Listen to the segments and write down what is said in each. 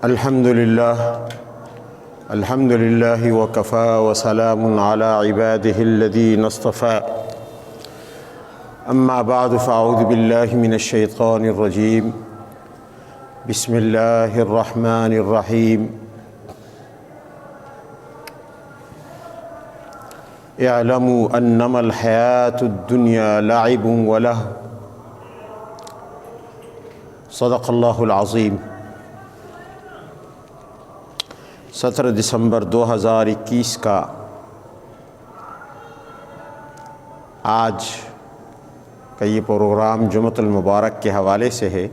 الحمد لله وكفى وسلام على عباده الذين اصطفى أما بعد فأعوذ بالله من الشيطان الرجيم بسم الله الرحمن الرحيم اعلموا أنما الحياة الدنيا لعب ولهو صدق اللہ العظیم۔ 17 دسمبر 2021 کا آج کا یہ پروگرام جمعۃ المبارک کے حوالے سے ہے۔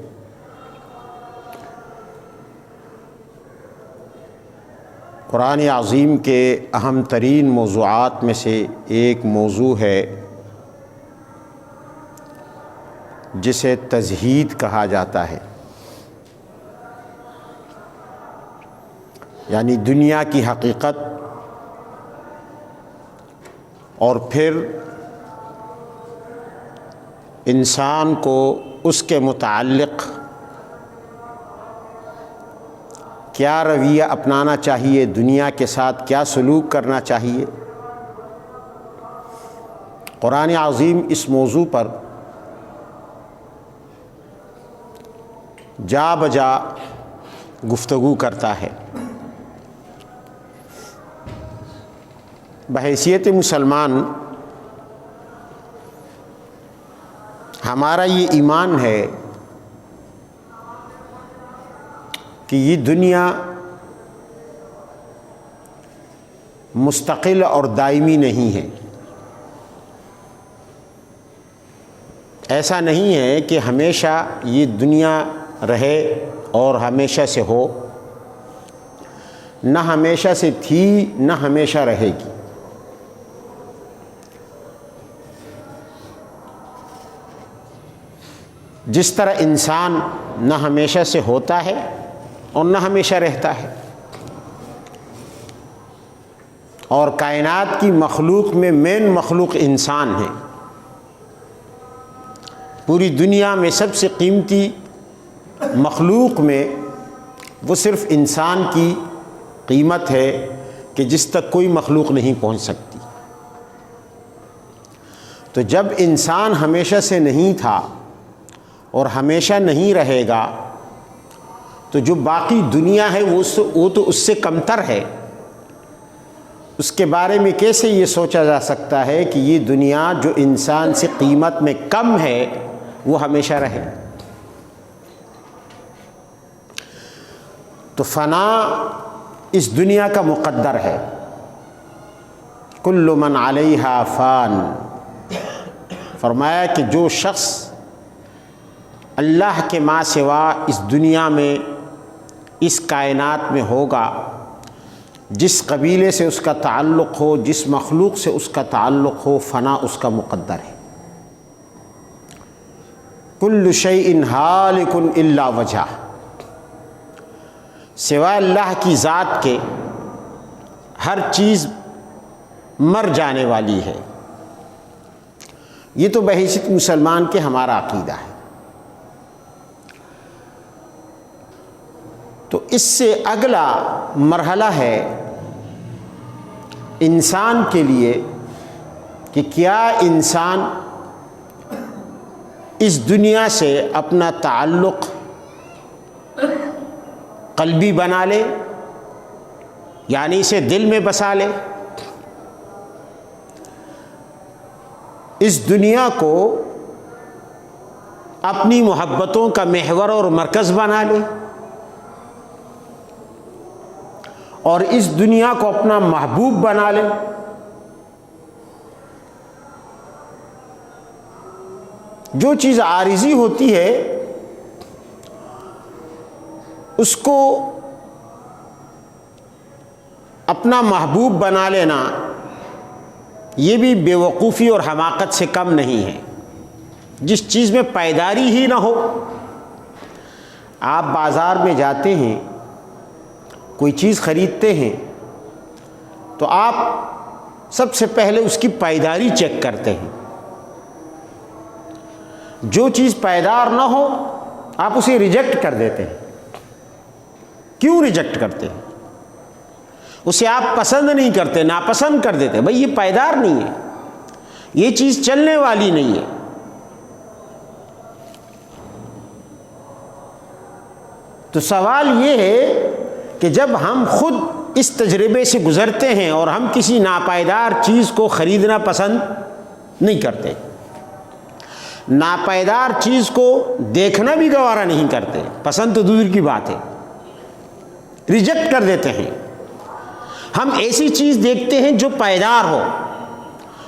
قرآن عظیم کے اہم ترین موضوعات میں سے ایک موضوع ہے جسے تزہید کہا جاتا ہے، یعنی دنیا کی حقیقت اور پھر انسان کو اس کے متعلق کیا رویہ اپنانا چاہیے، دنیا کے ساتھ کیا سلوک کرنا چاہیے۔ قرآن عظیم اس موضوع پر جا بجا گفتگو کرتا ہے۔ بحیثیت مسلمان ہمارا یہ ایمان ہے کہ یہ دنیا مستقل اور دائمی نہیں ہے۔ ایسا نہیں ہے کہ ہمیشہ یہ دنیا رہے اور ہمیشہ سے ہو، نہ ہمیشہ سے تھی نہ ہمیشہ رہے گی۔ جس طرح انسان نہ ہمیشہ سے ہوتا ہے اور نہ ہمیشہ رہتا ہے، اور کائنات کی مخلوق میں مین مخلوق انسان ہے۔ پوری دنیا میں سب سے قیمتی مخلوق میں وہ صرف انسان کی قیمت ہے کہ جس تک کوئی مخلوق نہیں پہنچ سکتی۔ تو جب انسان ہمیشہ سے نہیں تھا اور ہمیشہ نہیں رہے گا تو جو باقی دنیا ہے وہ تو اس سے کمتر ہے۔ اس کے بارے میں کیسے یہ سوچا جا سکتا ہے کہ یہ دنیا جو انسان سے قیمت میں کم ہے وہ ہمیشہ رہے۔ تو فنا اس دنیا کا مقدر ہے۔ کل من علیہا فان، فرمایا کہ جو شخص اللہ کے ماں سوا اس دنیا میں اس کائنات میں ہوگا، جس قبیلے سے اس کا تعلق ہو، جس مخلوق سے اس کا تعلق ہو، فنا اس کا مقدر ہے۔ کل شیء ہالک الا وجہہ، سوائے اللہ کی ذات کے ہر چیز مر جانے والی ہے۔ یہ تو بحیثیت مسلمان کے ہمارا عقیدہ ہے۔ تو اس سے اگلا مرحلہ ہے انسان کے لیے کہ کیا انسان اس دنیا سے اپنا تعلق قلبی بنا لے، یعنی اسے دل میں بسا لے، اس دنیا کو اپنی محبتوں کا محور اور مرکز بنا لے، اور اس دنیا کو اپنا محبوب بنا لے۔ جو چیز عارضی ہوتی ہے اس کو اپنا محبوب بنا لینا یہ بھی بے وقوفی اور حماقت سے کم نہیں ہے۔ جس چیز میں پائیداری ہی نہ ہو، آپ بازار میں جاتے ہیں، کوئی چیز خریدتے ہیں تو آپ سب سے پہلے اس کی پائیداری چیک کرتے ہیں۔ جو چیز پائیدار نہ ہو آپ اسے ریجیکٹ کر دیتے ہیں۔ کیوں ریجیکٹ کرتے ہیں؟ اسے آپ پسند نہیں کرتے، ناپسند کر دیتے، بھئی یہ پائیدار نہیں ہے، یہ چیز چلنے والی نہیں ہے۔ تو سوال یہ ہے کہ جب ہم خود اس تجربے سے گزرتے ہیں اور ہم کسی ناپائیدار چیز کو خریدنا پسند نہیں کرتے، ناپائیدار چیز کو دیکھنا بھی گوارا نہیں کرتے، پسند تو دور کی بات ہے، ریجیکٹ کر دیتے ہیں، ہم ایسی چیز دیکھتے ہیں جو پائیدار ہو،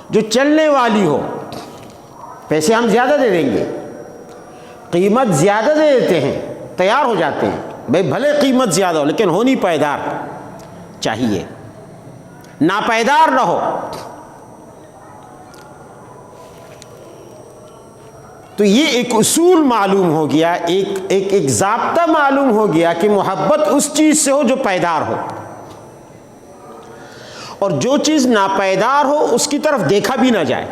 جو چلنے والی ہو، پیسے ہم زیادہ دے دیں گے، قیمت زیادہ دے دیتے ہیں، تیار ہو جاتے ہیں، بھئی بھلے قیمت زیادہ ہو لیکن ہونی پائیدار چاہیے، ناپائیدار نہ ہو۔ تو یہ ایک اصول معلوم ہو گیا، ایک ضابطہ معلوم ہو گیا کہ محبت اس چیز سے ہو جو پائیدار ہو، اور جو چیز ناپائیدار ہو اس کی طرف دیکھا بھی نہ جائے۔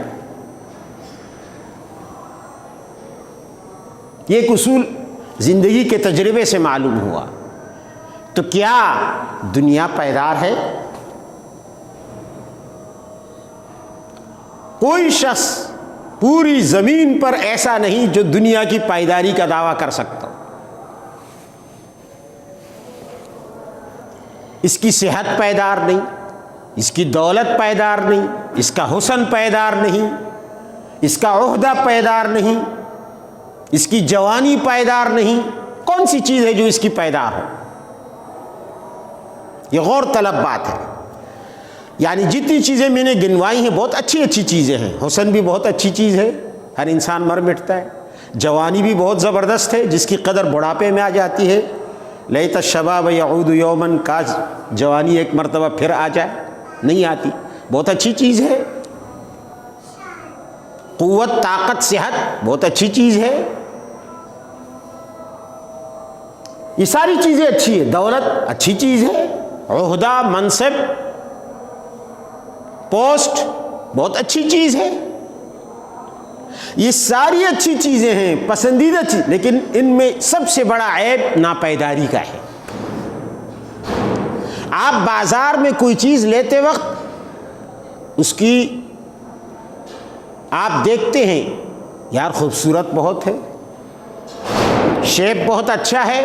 یہ ایک اصول زندگی کے تجربے سے معلوم ہوا۔ تو کیا دنیا پائیدار ہے؟ کوئی شخص پوری زمین پر ایسا نہیں جو دنیا کی پائیداری کا دعویٰ کر سکتا ہو۔ اس کی صحت پائیدار نہیں، اس کی دولت پائیدار نہیں، اس کا حسن پائیدار نہیں، اس کا عہدہ پائیدار نہیں، اس کی جوانی پائیدار نہیں۔ کون سی چیز ہے جو اس کی پائیدار ہو؟ یہ غور طلب بات ہے۔ یعنی جتنی چیزیں میں نے گنوائی ہیں بہت اچھی اچھی چیزیں ہیں، حسن بھی بہت اچھی چیز ہے، ہر انسان مر مٹتا ہے، جوانی بھی بہت زبردست ہے جس کی قدر بڑھاپے میں آ جاتی ہے، لیت الشباب یعود یومن، کاش جوانی ایک مرتبہ پھر آ جائے، نہیں آتی، بہت اچھی چیز ہے، قوت، طاقت، صحت بہت اچھی چیز ہے، یہ ساری چیزیں اچھی ہے، دولت اچھی چیز ہے، عہدہ، منصب، پوسٹ بہت اچھی چیز ہے، یہ ساری اچھی چیزیں ہیں، پسندیدہ چیز، لیکن ان میں سب سے بڑا عیب ناپائیداری کا ہے۔ آپ بازار میں کوئی چیز لیتے وقت اس کی آپ دیکھتے ہیں، یار خوبصورت بہت ہے، شیپ بہت اچھا ہے،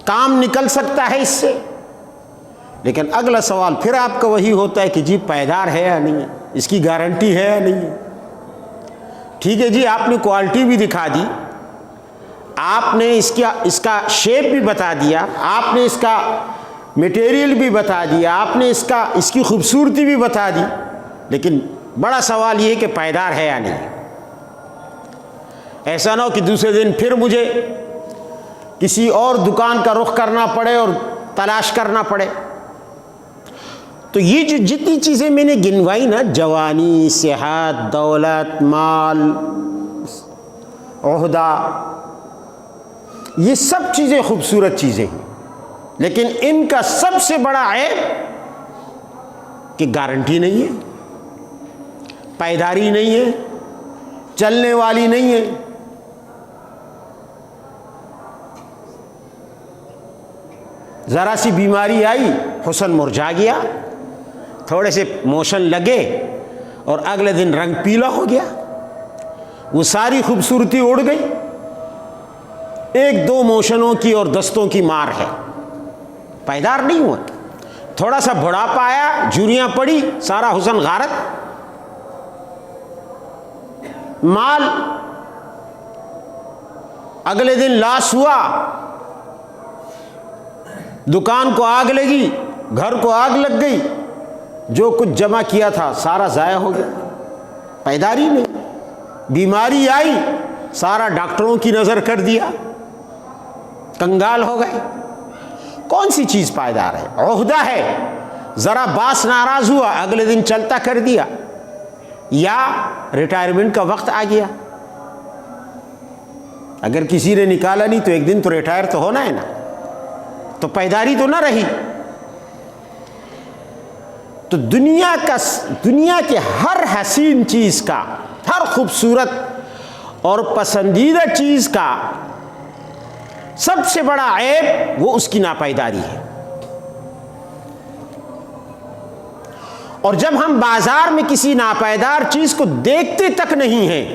کام نکل سکتا ہے اس سے، لیکن اگلا سوال پھر آپ کا وہی ہوتا ہے کہ جی پائیدار ہے یا نہیں ہے، اس کی گارنٹی ہے یا نہیں ہے۔ ٹھیک ہے جی، آپ نے کوالٹی بھی دکھا دی، آپ نے اس کا شیپ بھی بتا دیا، آپ نے اس کا میٹیریل بھی بتا دیا، آپ نے اس کی خوبصورتی بھی بتا دی، لیکن بڑا سوال یہ ہے کہ پائیدار ہے یا نہیں۔ ایسا نہ ہو کہ دوسرے دن پھر مجھے کسی اور دکان کا رخ کرنا پڑے اور تلاش کرنا پڑے۔ تو یہ جو جتنی چیزیں میں نے گنوائی نا، جوانی، صحت، دولت، مال، عہدہ، یہ سب چیزیں خوبصورت چیزیں ہیں، لیکن ان کا سب سے بڑا عیب کہ گارنٹی نہیں ہے، پائیداری نہیں ہے، چلنے والی نہیں ہے۔ ذرا سی بیماری آئی، حسن مرجھا گیا، تھوڑے سے موشن لگے اور اگلے دن رنگ پیلا ہو گیا، وہ ساری خوبصورتی اڑ گئی۔ ایک دو موشنوں کی اور دستوں کی مار ہے، پائیدار نہیں ہوا۔ تھوڑا سا بڑھاپا آیا، جھریاں پڑی، سارا حسن غارت۔ مال اگلے دن لاس ہوا، دکان کو آگ لگی، گھر کو آگ لگ گئی، جو کچھ جمع کیا تھا سارا ضائع ہو گیا، پائیداری نہیں۔ بیماری آئی، سارا ڈاکٹروں کی نظر کر دیا، کنگال ہو گئے۔ کون سی چیز پائیدار ہے؟ عہدہ ہے، ذرا باس ناراض ہوا، اگلے دن چلتا کر دیا، یا ریٹائرمنٹ کا وقت آ گیا، اگر کسی نے نکالا نہیں تو ایک دن تو ریٹائر تو ہونا ہے نا، تو پائیداری تو نہ رہی۔ تو دنیا کے ہر حسین چیز کا، ہر خوبصورت اور پسندیدہ چیز کا سب سے بڑا عیب وہ اس کی ناپائیداری ہے. اور جب ہم بازار میں کسی ناپائیدار چیز کو دیکھتے تک نہیں ہیں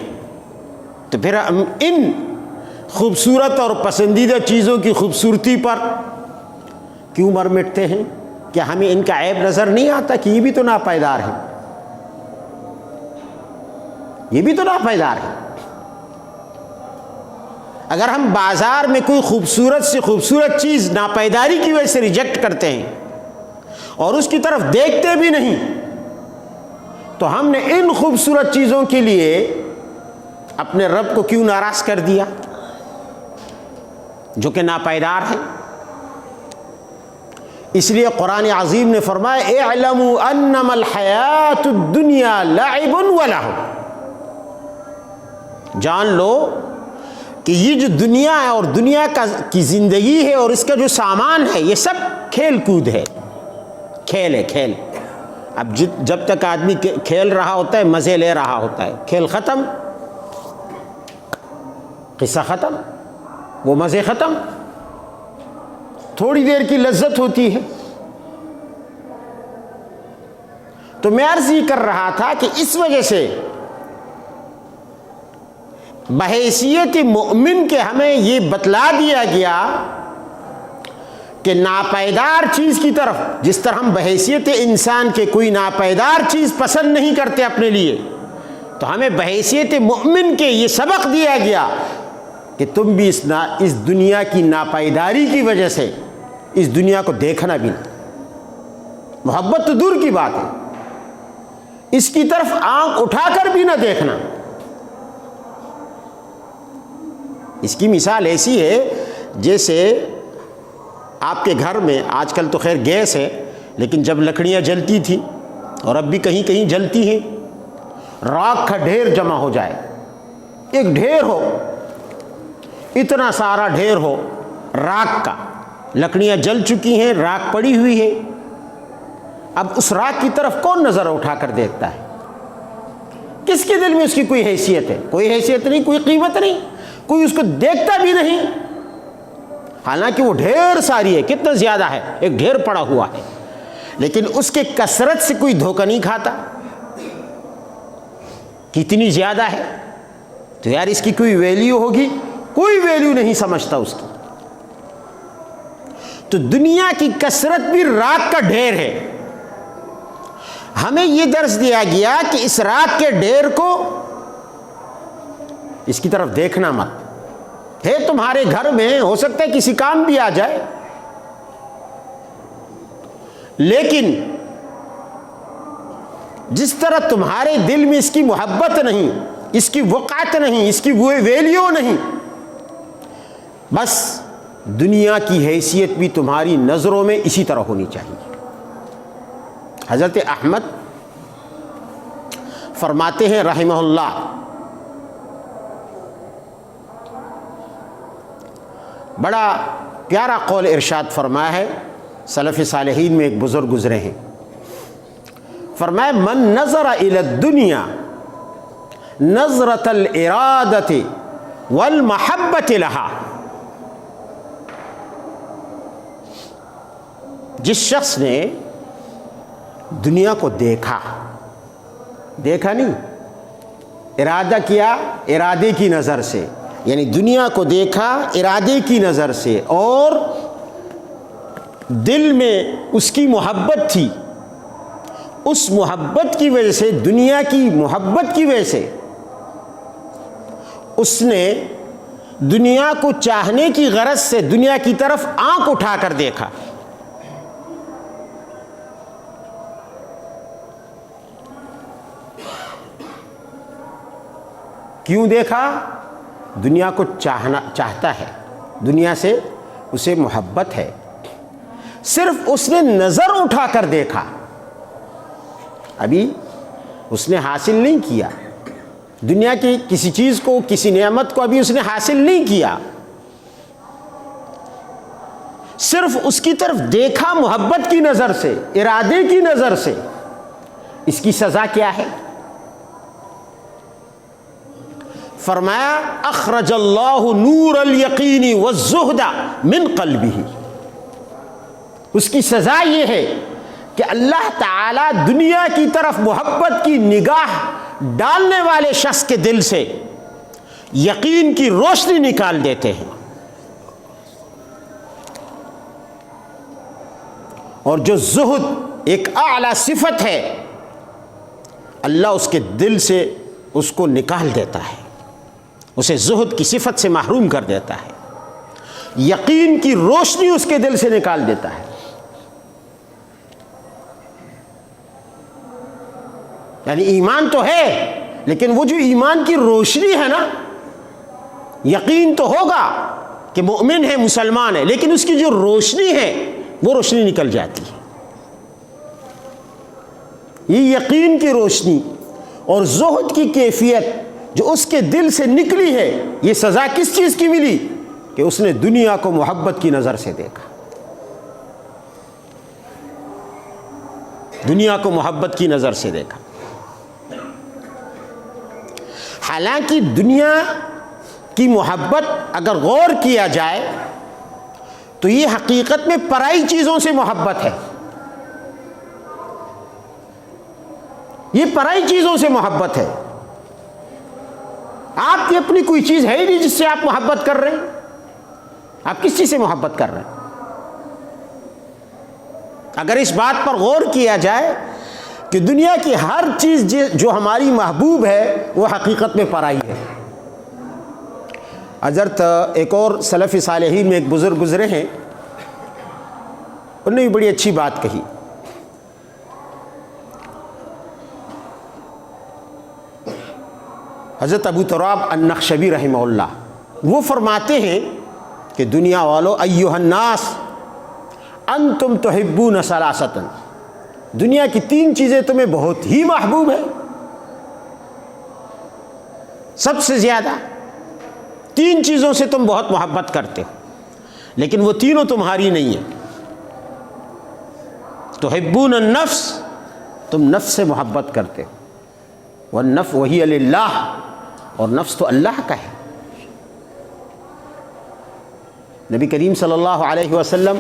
تو پھر ہم ان خوبصورت اور پسندیدہ چیزوں کی خوبصورتی پر کیوں مر مٹتے ہیں؟ کیا ہمیں ان کا عیب نظر نہیں آتا کہ یہ بھی تو ناپائیدار ہے، یہ بھی تو ناپائیدار ہے؟ اگر ہم بازار میں کوئی خوبصورت سے خوبصورت چیز ناپائیداری کی وجہ سے ریجیکٹ کرتے ہیں اور اس کی طرف دیکھتے بھی نہیں، تو ہم نے ان خوبصورت چیزوں کے لیے اپنے رب کو کیوں ناراض کر دیا جو کہ ناپائیدار ہے؟ اس لیے قرآن عظیم نے فرمایا اعلموا انما الحیات الدنیا لعب ولہو، جان لو کہ یہ جو دنیا ہے اور دنیا کی زندگی ہے اور اس کا جو سامان ہے یہ سب کھیل کود ہے، کھیل ہے، کھیل. اب جب تک آدمی کھیل رہا ہوتا ہے، مزے لے رہا ہوتا ہے، کھیل ختم، قصہ ختم، وہ مزے ختم، تھوڑی دیر کی لذت ہوتی ہے. تو میں عرض یہ کر رہا تھا کہ اس وجہ سے بحیثیت مومن کے ہمیں یہ بتلا دیا گیا کہ ناپائیدار چیز کی طرف، جس طرح ہم بحیثیت انسان کے کوئی ناپائیدار چیز پسند نہیں کرتے اپنے لیے، تو ہمیں بحیثیت مومن کے یہ سبق دیا گیا کہ تم بھی اس دنیا کی ناپائیداری کی وجہ سے اس دنیا کو دیکھنا بھی نہیں. محبت تو دور کی بات ہے، اس کی طرف آنکھ اٹھا کر بھی نہ دیکھنا. اس کی مثال ایسی ہے جیسے آپ کے گھر میں، آج کل تو خیر گیس ہے، لیکن جب لکڑیاں جلتی تھیں اور اب بھی کہیں کہیں جلتی ہیں، راکھ کا ڈھیر جمع ہو جائے، ایک ڈھیر ہو، اتنا سارا ڈھیر ہو راکھ کا، لکڑیاں جل چکی ہیں، راکھ پڑی ہوئی ہے. اب اس راکھ کی طرف کون نظر اٹھا کر دیکھتا ہے؟ کس کے دل میں اس کی کوئی حیثیت ہے؟ کوئی حیثیت نہیں، کوئی قیمت نہیں، کوئی اس کو دیکھتا بھی نہیں. حالانکہ وہ ڈھیر ساری ہے، کتنا زیادہ ہے، ایک ڈھیر پڑا ہوا ہے، لیکن اس کے کثرت سے کوئی دھوکہ نہیں کھاتا. کتنی زیادہ ہے تو یار اس کی کوئی ویلیو ہوگی، کوئی ویلیو نہیں سمجھتا اس کی. تو دنیا کی کثرت بھی راکھ کا ڈھیر ہے. ہمیں یہ درس دیا گیا کہ اس راکھ کے ڈھیر کو، اس کی طرف دیکھنا مت. ہے تمہارے گھر میں، ہو سکتا ہے کسی کام بھی آ جائے، لیکن جس طرح تمہارے دل میں اس کی محبت نہیں، اس کی وقعت نہیں، اس کی ویلیو نہیں، بس دنیا کی حیثیت بھی تمہاری نظروں میں اسی طرح ہونی چاہیے. حضرت احمد فرماتے ہیں رحمہ اللہ، بڑا پیارا قول ارشاد فرمایا ہے. سلف صالحین میں ایک بزرگ گزرے ہیں، فرمایا من نظر الی الدنیا نظرۃ الارادۃ والمحبۃ لہا، جس شخص نے دنیا کو دیکھا نہیں، ارادہ کیا ارادے کی نظر سے، یعنی دنیا کو دیکھا ارادے کی نظر سے، اور دل میں اس کی محبت تھی، اس محبت کی وجہ سے، دنیا کی محبت کی وجہ سے اس نے دنیا کو چاہنے کی غرض سے دنیا کی طرف آنکھ اٹھا کر دیکھا. کیوں دیکھا؟ دنیا کو چاہتا ہے، دنیا سے اسے محبت ہے. صرف اس نے نظر اٹھا کر دیکھا، ابھی اس نے حاصل نہیں کیا دنیا کی کسی چیز کو، کسی نعمت کو ابھی اس نے حاصل نہیں کیا، صرف اس کی طرف دیکھا محبت کی نظر سے، ارادے کی نظر سے. اس کی سزا کیا ہے؟ فرمایا اخرج اللہ نور الیقین والزہد من قلبہ، اس کی سزا یہ ہے کہ اللہ تعالیٰ دنیا کی طرف محبت کی نگاہ ڈالنے والے شخص کے دل سے یقین کی روشنی نکال دیتے ہیں، اور جو زہد ایک اعلیٰ صفت ہے اللہ اس کے دل سے اس کو نکال دیتا ہے، اسے زہد کی صفت سے محروم کر دیتا ہے، یقین کی روشنی اس کے دل سے نکال دیتا ہے۔ یعنی ایمان تو ہے لیکن وہ جو ایمان کی روشنی ہے نا، یقین تو ہوگا کہ مومن ہے، مسلمان ہے، لیکن اس کی جو روشنی ہے وہ روشنی نکل جاتی ہے۔ یہ یقین کی روشنی اور زہد کی کیفیت جو اس کے دل سے نکلی ہے، یہ سزا کس چیز کی ملی؟ کہ اس نے دنیا کو محبت کی نظر سے دیکھا، دنیا کو محبت کی نظر سے دیکھا۔ حالانکہ دنیا کی محبت اگر غور کیا جائے تو یہ حقیقت میں پرائی چیزوں سے محبت ہے، یہ پرائی چیزوں سے محبت ہے۔ آپ کی اپنی کوئی چیز ہے ہی نہیں جس سے آپ محبت کر رہے ہیں، آپ کس چیز سے محبت کر رہے ہیں؟ اگر اس بات پر غور کیا جائے کہ دنیا کی ہر چیز جو ہماری محبوب ہے وہ حقیقت میں پرائی ہے۔ حضرت ایک اور سلف صالحین میں ایک بزرگ گزرے ہیں، انہوں نے بھی بڑی اچھی بات کہی۔ حضرت ابو تراب النخشبی رحمہ اللہ وہ فرماتے ہیں کہ دنیا والو ایھا الناس انتم تحبون ثلاثۃ، دنیا کی 3 چیزیں تمہیں بہت ہی محبوب ہے، سب سے زیادہ 3 چیزوں سے تم بہت محبت کرتے ہو، لیکن وہ تینوں تمہاری نہیں ہیں۔ تحبون النفس، تم نفس سے محبت کرتے ہو، والنفس وہی للہ، اور نفس تو اللہ کا ہے۔ نبی کریم صلی اللہ علیہ وسلم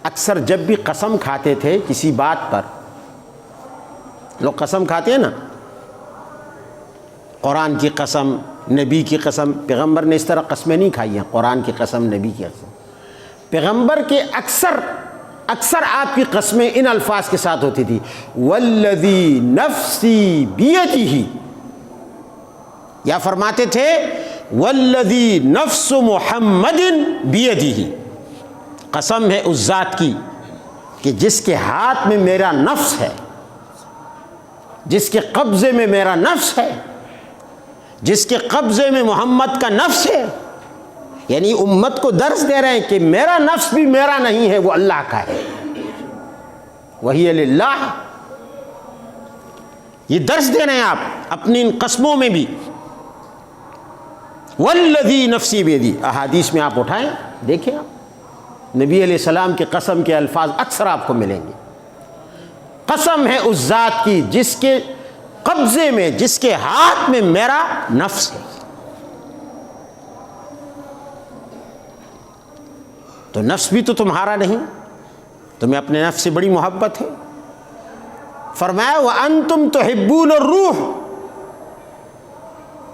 اکثر جب بھی قسم کھاتے تھے کسی بات پر، لوگ قسم کھاتے ہیں نا، قرآن کی قسم، نبی کی قسم، پیغمبر نے اس طرح قسمیں نہیں کھائی ہیں، قرآن کی قسم، نبی کی قسم۔ پیغمبر کے اکثر آپ کی قسمیں ان الفاظ کے ساتھ ہوتی تھی، والذی نفسی بیدہ، یا فرماتے تھے والذی نفس محمد بیدہ، قسم ہے اس ذات کی کہ جس کے ہاتھ میں میرا نفس ہے، جس کے قبضے میں میرا نفس ہے، جس کے قبضے میں محمد کا نفس ہے۔ یعنی امت کو درس دے رہے ہیں کہ میرا نفس بھی میرا نہیں ہے، وہ اللہ کا ہے، وہی للہ۔ یہ درس دے رہے ہیں آپ اپنی ان قسموں میں بھی، والذی نفسی بیدہ۔ احادیث میں آپ اٹھائیں دیکھیں، آپ نبی علیہ السلام کے قسم کے الفاظ اکثر آپ کو ملیں گے۔ قسم ہے اس ذات کی جس کے قبضے میں، جس کے ہاتھ میں میرا نفس ہے۔ تو نفس بھی تو تمہارا نہیں، تمہیں اپنے نفس سے بڑی محبت ہے۔ فرمایا وَأَنْتُمْ تُحِبُّونَ الرُّوحَ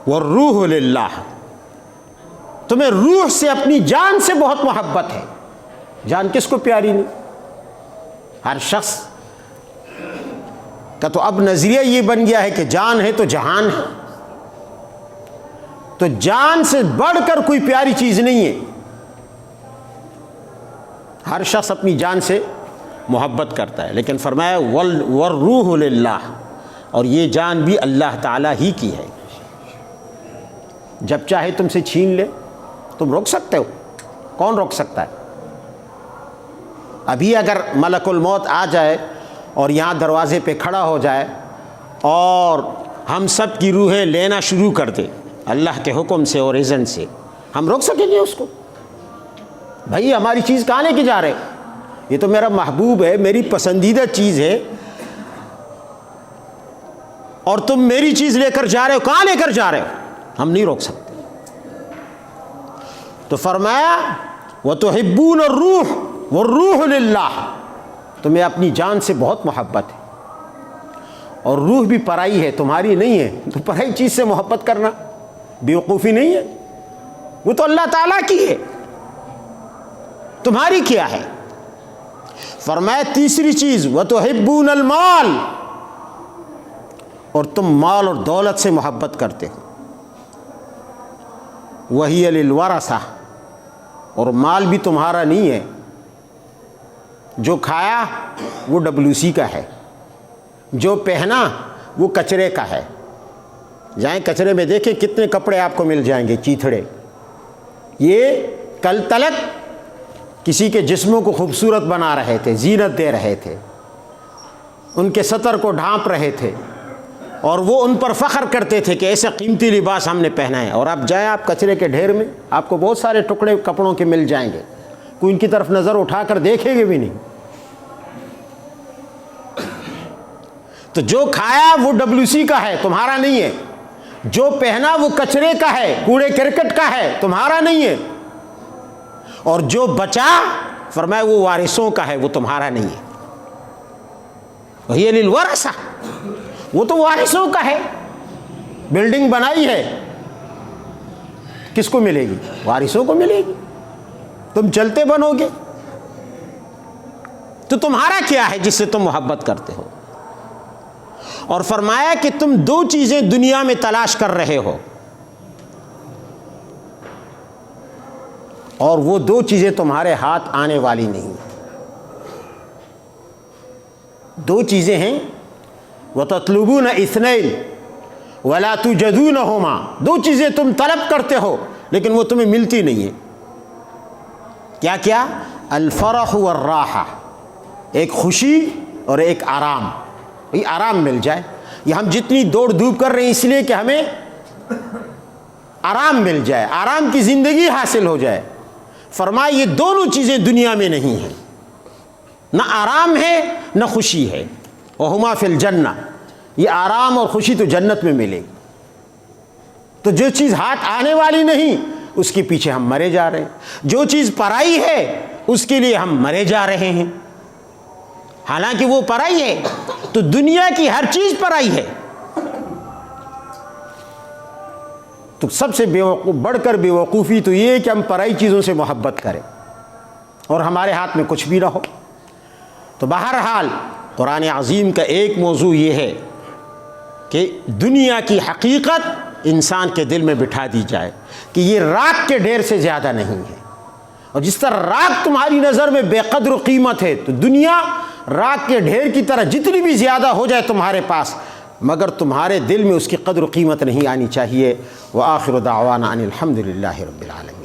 وَالرُّوحُ لِلَّهِ، تمہیں روح سے، اپنی جان سے بہت محبت ہے۔ جان کس کو پیاری نہیں؟ ہر شخص کا تو اب نظریہ یہ بن گیا ہے کہ جان ہے تو جہان ہے، تو جان سے بڑھ کر کوئی پیاری چیز نہیں ہے۔ ہر شخص اپنی جان سے محبت کرتا ہے، لیکن فرمایا والروح للہ، اور یہ جان بھی اللہ تعالیٰ ہی کی ہے۔ جب چاہے تم سے چھین لے، تم روک سکتے ہو؟ کون روک سکتا ہے؟ ابھی اگر ملک الموت آ جائے اور یہاں دروازے پہ کھڑا ہو جائے اور ہم سب کی روحیں لینا شروع کر دے اللہ کے حکم سے اور اذن سے، ہم روک سکیں گے اس کو؟ بھائی ہماری چیز کہاں لے کے جا رہے ہو؟ یہ تو میرا محبوب ہے، میری پسندیدہ چیز ہے، اور تم میری چیز لے کر جا رہے ہو، کہاں لے کر جا رہے ہو؟ ہم نہیں روک سکتے۔ تو فرمایا وَتُحِبُّونَ الرُّوحَ وَالرُّوحُ لِلَّهِ، تمہیں اپنی جان سے بہت محبت ہے، اور روح بھی پرائی ہے، تمہاری نہیں ہے، تو پرائی چیز سے محبت کرنا بیوقوفی نہیں ہے، وہ تو اللہ تعالیٰ کی ہے، تمہاری کیا ہے؟ فرمایا تیسری چیز وَتُحِبُّونَ الْمَالَ، اور تم مال اور دولت سے محبت کرتے ہو، وَهِيَ لِلْوَرَثَةِ، اور مال بھی تمہارا نہیں ہے، جو کھایا وہ WC کا ہے، جو پہنا وہ کچرے کا ہے، جائیں کچرے میں دیکھیں کتنے کپڑے آپ کو مل جائیں گے چیتھڑے، یہ کل تلک کسی کے جسموں کو خوبصورت بنا رہے تھے، زینت دے رہے تھے، ان کے سطر کو ڈھانپ رہے تھے، اور وہ ان پر فخر کرتے تھے کہ ایسا قیمتی لباس ہم نے پہنا ہے، اور اب جائیں آپ کچرے کے ڈھیر میں، آپ کو بہت سارے ٹکڑے کپڑوں کے مل جائیں گے، کوئی ان کی طرف نظر اٹھا کر دیکھیں گے بھی نہیں۔ تو جو کھایا وہ WC کا ہے، تمہارا نہیں ہے، جو پہنا وہ کچرے کا ہے، کوڑے کرکٹ کا ہے، تمہارا نہیں ہے، اور جو بچا فرمایا وہ وارثوں کا ہے، وہ تمہارا نہیں ہے، وہی للورثہ، وہ تو وارثوں کا ہے۔ بلڈنگ بنائی ہے کس کو ملے گی؟ وارثوں کو ملے گی، تم چلتے بنو گے، تو تمہارا کیا ہے جس سے تم محبت کرتے ہو؟ اور فرمایا کہ تم دو چیزیں دنیا میں تلاش کر رہے ہو، اور وہ دو چیزیں تمہارے ہاتھ آنے والی نہیں، دو چیزیں ہیں وَتَطْلُبُونَ اِثْنَيْنِ وَلَا تُوجِدُونَهُمَا، دو چیزیں تم طلب کرتے ہو لیکن وہ تمہیں ملتی نہیں ہیں، کیا کیا؟ الفرح والراحہ، ایک خوشی اور ایک آرام، یہ آرام مل جائے، یہ ہم جتنی دوڑ دھوپ کر رہے ہیں اس لیے کہ ہمیں آرام مل جائے، آرام کی زندگی حاصل ہو جائے۔ فرمایا یہ دونوں چیزیں دنیا میں نہیں ہیں، نہ آرام ہے نہ خوشی ہے، وَهُمَا فِي الْجَنَّةِ، یہ آرام اور خوشی تو جنت میں ملے گی۔ تو جو چیز ہاتھ آنے والی نہیں اس کے پیچھے ہم مرے جا رہے ہیں، جو چیز پرائی ہے اس کے لیے ہم مرے جا رہے ہیں، حالانکہ وہ پرائی ہے، تو دنیا کی ہر چیز پرائی ہے۔ تو سب سے بڑھ کر بیوقوفی تو یہ ہے کہ ہم پرائی چیزوں سے محبت کریں اور ہمارے ہاتھ میں کچھ بھی نہ ہو۔ تو بہرحال قرآن عظیم کا ایک موضوع یہ ہے کہ دنیا کی حقیقت انسان کے دل میں بٹھا دی جائے کہ یہ راکھ کے ڈھیر سے زیادہ نہیں ہے، اور جس طرح راکھ تمہاری نظر میں بے قدر و قیمت ہے، تو دنیا راکھ کے ڈھیر کی طرح جتنی بھی زیادہ ہو جائے تمہارے پاس، مگر تمہارے دل میں اس کی قدر و قیمت نہیں آنی چاہیے۔ وآخر دعوانا ان الحمد للہ رب العالمین۔